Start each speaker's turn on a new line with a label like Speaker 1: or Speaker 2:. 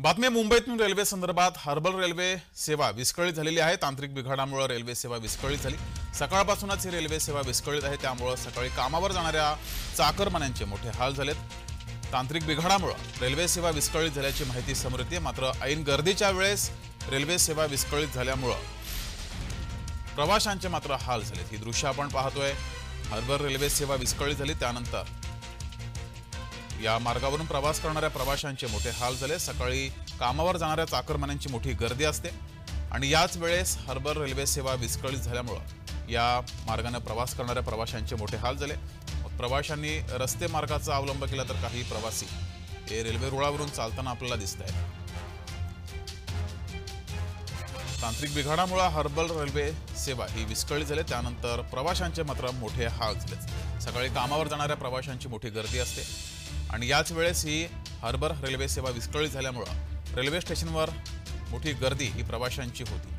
Speaker 1: बातमी मुंबईतून रेल्वे संदर्भात हार्बर रेल्वे सेवा विस्कळीत झालेली आहे। तांत्रिक बिघाडामुळे रेल्वे सेवा विस्कळीत झाली। सकाळपासूनच ही रेल्वे सेवा विस्कळीत आहे, त्यामुळे सकाळी कामावर जाणाऱ्या चाकरमान्यांचे मोठे हाल झालेत। तांत्रिक बिघाडामुळे रेल्वे सेवा विस्कळीत झाल्याची माहिती समोर येते, मात्र ऐन गर्दीच्या वेळेस रेल्वे सेवा विस्कळीत झाल्यामुळे प्रवाशांचे मात्र हाल झालेत। ही दृश्य आपण पाहतोय। हार्बर रेल्वे सेवा विस्कळीत झाली, त्यानंतर या मार्गावरून प्रवास करणाऱ्या प्रवाशांचे मोठे हाल झाले। सकाळी कामावर जाणाऱ्या चाकरमान्यांची मोठी गर्दी असते आणि याच वेळेस हार्बर रेल्वे सेवा विस्कळीत झाल्यामुळे या मार्गाने प्रवास करणाऱ्या प्रवाशांचे मोठे हाल झाले। प्रवाशांनी रस्ते मार्गाचा अवलंब केला, तर काही प्रवासी हे रेल्वे रुळावरून चालताना आपल्याला दिसत आहेत। तांत्रिक बिघाडामुळे हार्बर रेल्वे सेवा ही विस्कळीत झाली, त्यानंतर प्रवाशांचे मात्र मोठे हाल झाले। सकाळी कामावर जाणाऱ्या प्रवाशांची मोठी गर्दी असते आणि याच वेळेस ही हार्बर रेल्वे सेवा विस्कळीत झाल्यामुळे रेल्वे स्टेशनवर मोठी गर्दी ही प्रवाशांची होती।